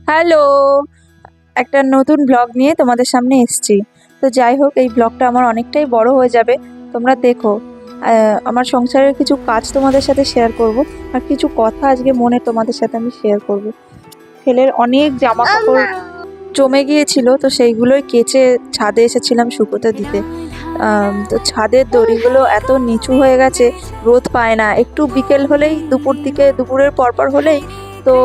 Hello! একটা নতুন blog নিয়ে তোমাদের সামনে এসেছি। তো যাই হোক, এই ব্লগটা আমার অনেকটাই বড় হয়ে যাবে। তোমরা দেখো। আমার সংসারের কিছু কাজ তোমাদের সাথে শেয়ার করব, আর কিছু কথা আজকে মনে তোমাদের সাথে আমি শেয়ার করব। ছেলের অনেক জামা কাপড় জমে গিয়েছিল, তো সেইগুলোই কেচে ছাদে এসেছিলাম শুকোতে দিতে। তো ছাদের দড়িগুলো এত নিচু হয়ে গেছে, রোদ পায় না। একটু বিকেল হলেই, দুপুরের পরপর হলেই তো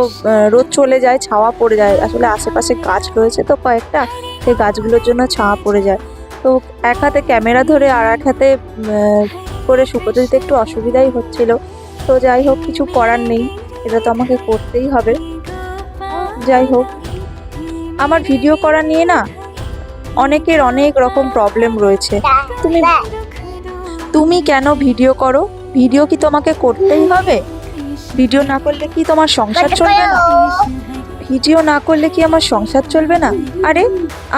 রোদ চলে যায়, ছাওয়া পড়ে যায়। আসলে আশেপাশে গাছ রয়েছে তো কয়েকটা, সেই গাছগুলোর জন্য ছাওয়া পড়ে যায়। তো এক হাতে ক্যামেরা ধরে আর এক হাতে করে শুকোতে দিতে একটু অসুবিধাই হচ্ছিল। তো যাই হোক, কিছু করার নেই, এটা তো আমাকে করতেই হবে। যাই হোক, আমার ভিডিও করা নিয়ে না অনেকের অনেক রকম প্রবলেম রয়েছে। তুমি তুমি কেন ভিডিও করো? ভিডিও কি তোমাকে করতেই হবে? ভিডিও না করলে কি তোমার সংসার চলবে না? ভিডিও না করলে কি আমার সংসার চলবে না? আরে,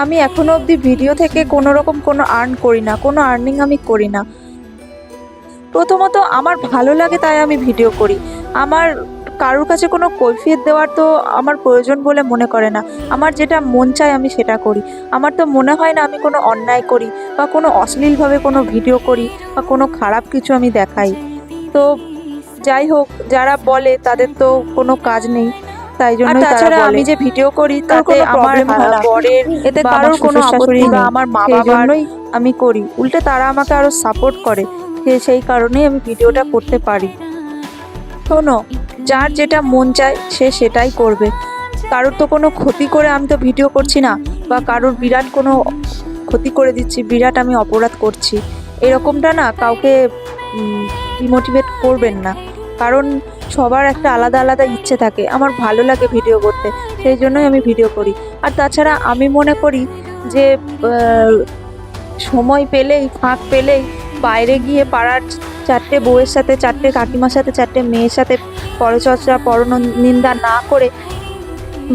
আমি এখনো অবধি ভিডিও থেকে কোনো রকম কোনো আর্ন করি না, কোনো আর্নিং আমি করি না। প্রথমত আমার ভালো লাগে তাই আমি ভিডিও করি। আমার কারোর কাছে কোনো কৈফিয়ত দেওয়ার তো আমার প্রয়োজন বলে মনে করে না। আমার যেটা মন চায় আমি সেটা করি। আমার তো মনে হয় না আমি কোনো অন্যায় করি, বা কোনো অশ্লীলভাবে কোনো ভিডিও করি, বা কোনো খারাপ কিছু আমি দেখাই। তো যাই হোক, যারা বলে তাদের তো কোনো কাজ নেই, তাই জন্য তাছাড়া আমি যে ভিডিও করি তাতে আমার বরের এতে কারোর কোনো আপত্তি বা আমার মা বাবারই আমি করি। উল্টে তারা আমাকে আরো সাপোর্ট করে, সেই কারণেই আমি ভিডিওটা করতে পারি। শোনো, যার যেটা মন চায় সে সেটাই করবে। কারোর তো কোনো ক্ষতি করে আমি তো ভিডিও করছি না, বা কারোর বিরাট কোনো ক্ষতি করে দিচ্ছি, বিরাট আমি অপরাধ করছি, এরকমটা না কাউকে ডিমোটিভেট করবেন না। কারণ সবার একটা আলাদা আলাদা ইচ্ছে থাকে। আমার ভালো লাগে ভিডিও করতে, সেই জন্যই আমি ভিডিও করি। আর তাছাড়া আমি মনে করি যে সময় পেলেই, ফাঁক পেলেই বাইরে গিয়ে পাড়ার চারটে বউয়ের সাথে, চারটে কাকিমার সাথে, চারটে মেয়ের সাথে পরচর্চা, পরনিন্দা না করে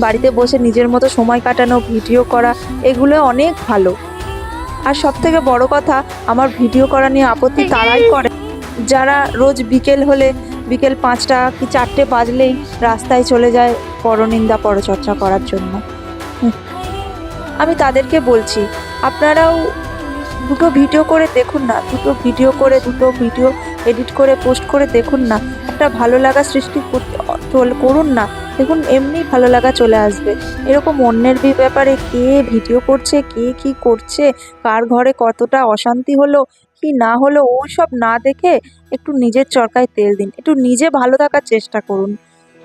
বাড়িতে বসে নিজের মতো সময় কাটানো, ভিডিও করা, এগুলো অনেক ভালো। আর সব থেকে বড় কথা, আমার ভিডিও করা নিয়ে আপত্তি তারাই করে যারা রোজ বিকেল হলে, বিকেল 5টা কি 4টে বাজলেই রাস্তায় চলে যায় পরনিন্দা, পরচর্চা করার জন্য। আমি তাদেরকে বলছি, আপনারাও দুটো ভিডিও করে দেখুন না, দুটো ভিডিও এডিট করে পোস্ট করে দেখুন না, একটা ভালো লাগা সৃষ্টি করুন না। দেখুন, এমনি ভালো লাগা চলে আসবে। এরকম অন্যের ব্যাপারে কে ভিডিও করছে, কে কি করছে, কার ঘরে কতটা অশান্তি হলো কি না হলো, ওসব না দেখে একটু নিজের চরকায় তেল দিন, একটু নিজে ভালো থাকার চেষ্টা করুন।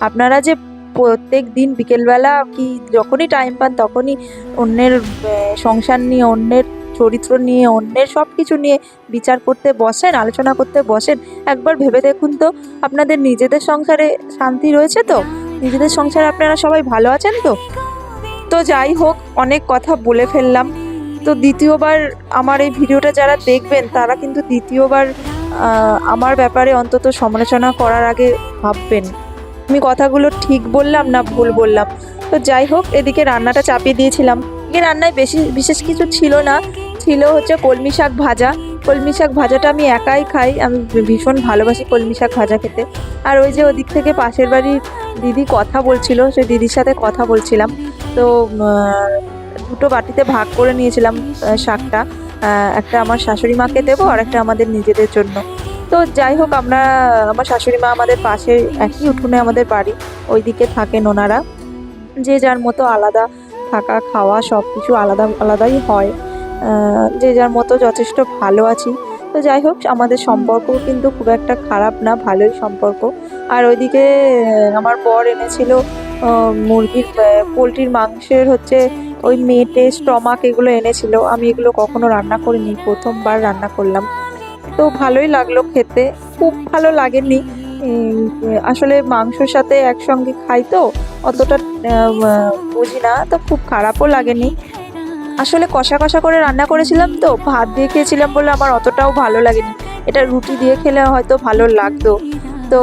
আপনারা যে প্রত্যেক দিন বিকেলবেলা কি যখনই টাইম পান তখনই অন্যের সংসার নিয়ে, অন্যের চরিত্র নিয়ে, অন্যের সব কিছু নিয়ে বিচার করতে বসেন, আলোচনা করতে বসেন, একবার ভেবে দেখুন তো আপনাদের নিজেদের সংসারে শান্তি রয়েছে তো? নিজেদের সংসারে আপনারা সবাই ভালো আছেন তো? তো যাই হোক, অনেক কথা বলে ফেললাম। তো দ্বিতীয়বার আমার এই ভিডিওটা যারা দেখবেন তারা কিন্তু দ্বিতীয়বার আমার ব্যাপারে অন্তত সমালোচনা করার আগে ভাববেন আমি কথাগুলো ঠিক বললাম না ভুল বললাম। তো যাই হোক, এদিকে রান্নাটা চাপিয়ে দিয়েছিলাম। এদিকে রান্নায় বিশেষ কিছু ছিল না, ছিল হচ্ছে কলমি শাক ভাজা। কলমি শাক ভাজাটা আমি একাই খাই, আমি ভীষণ ভালোবাসি কলমি শাক ভাজা খেতে। আর ওই যে ওদিক থেকে পাশের বাড়ির দিদি কথা বলছিল, সেই দিদির সাথে কথা বলছিলাম। তো দুটো বাটিতে ভাগ করে নিয়েছিলাম শাকটা। একটা আমার শাশুড়ি মাকে দেবো, আর একটা আমাদের নিজেদের জন্য। তো যাই হোক, আমার শাশুড়ি মা আমাদের পাশে, একই উঠোনে আমাদের বাড়ি, ওইদিকে থাকেন ওনারা। যে যার মতো আলাদা থাকা, খাওয়া সব কিছু আলাদা আলাদাই হয়। যে যার মতো যথেষ্ট ভালো আছি। তো যাই হোক, আমাদের সম্পর্ক কিন্তু খুব একটা খারাপ না, ভালোই সম্পর্ক। আর ওইদিকে আমার বর এনেছিল পোলট্রির মাংসের হচ্ছে ওই মেটে, স্টমাক, এগুলো এনেছিল। আমি এগুলো কখনো রান্না করিনি, প্রথমবার রান্না করলাম। তো ভালোই লাগলো খেতে, খুব ভালো লাগেনি। আসলে মাংসর সাথে একসঙ্গে খাই তো অতটা বুঝি না, তো খুব খারাপও লাগেনি। আসলে কষা কষা করে রান্না করেছিলাম, তো ভাত দিয়ে খেয়েছিলাম বলে আমার অতটাও ভালো লাগেনি। এটা রুটি দিয়ে খেলে হয়তো ভালো লাগতো। তো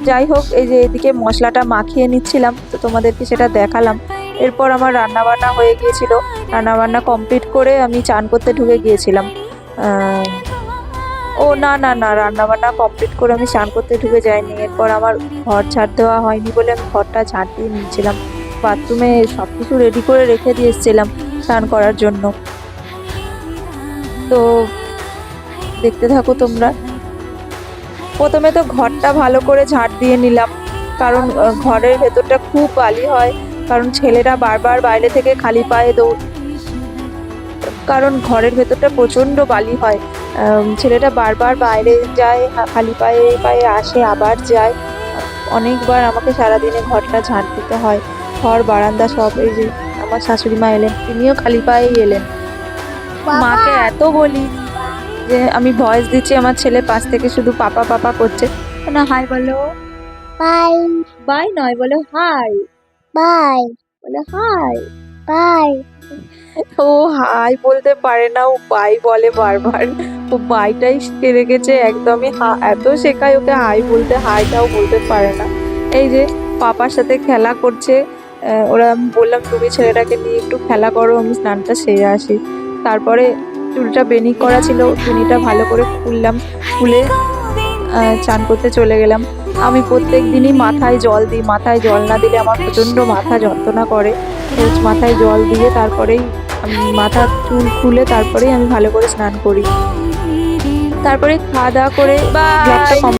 যাই হোক, এই যে এদিকে মশলাটা মাখিয়ে নিচ্ছিলাম, তো তোমাদেরকে সেটা দেখালাম। এরপর আমার রান্নাবান্না হয়ে গিয়েছিল, রান্নাবান্না কমপ্লিট করে আমি চান করতে ঢুকে গিয়েছিলাম। ও না না না, রান্নাবান্না কমপ্লিট করে আমি স্নান করতে ঢুকে যাইনি। এরপর আমার ঘর ঝাড় দেওয়া হয়নি বলে আমি ঘরটা ঝাড় দিয়ে নিয়েছিলাম। বাথরুমে সব কিছু রেডি করে রেখে দিয়ে এসেছিলাম স্নান করার জন্য। তো দেখতে থাকো তোমরা। প্রথমে তো ঘরটা ভালো করে ঝাঁট দিয়ে নিলাম, কারণ ঘরের ভেতরটা খুব বালি হয়, কারণ ছেলেরা বারবার বাইরে থেকে খালি পায়ে কারণ ঘরের ভেতরটা প্রচণ্ড বালি হয়। ছেলেটা বারবার বাইরে যায়, খালি পায়ে পায়ে আসে, আবার যায়। অনেকবার আমাকে সারাদিনে ঘরটা ঝাঁট দিতে হয়। ঘর বারান্দা সব। এই যে আমার শাশুড়ি মা এলেন, তিনিও খালি পায়েই এলেন। মাকে এত বলি যে আমি ভয়েস দিচ্ছি, আমার ছেলে পাশ থেকে শুধু পাপা পাপা করছে। না, হাই বলো। বাই বাই নয়, বলো হাই। বাই বলো হাই। বাই ও হাই বলতে পারে না, ও বাই বলে বারবার। ও বাইটাই শিখে রেখেছে একদমই। এত শেখায় ওকে হাই বলতে, হাইটাও বলতে পারে না। এই যে পাপার সাথে খেলা করছে। ওরা আমি বললাম তুমি ছেলেটাকে নিয়ে একটু খেলা করো, আমি স্নানটা সেরে আসি। তারপরে চুলটা বেনি করা ছিল, বেনিটা ভালো করে খুললাম, খুলে চান করতে চলে গেলাম। আমি প্রত্যেক দিনই মাথায় জল দিই, মাথায় জল না দিলে আমার প্রচণ্ড মাথা যন্ত্রণা করে। তো মাথায় জল দিয়ে তারপরেই আমি মাথার চুল খুলে তারপরেই আমি ভালো করে স্নান করি। তারপরে খাওয়া দাওয়া করে ব্লগটা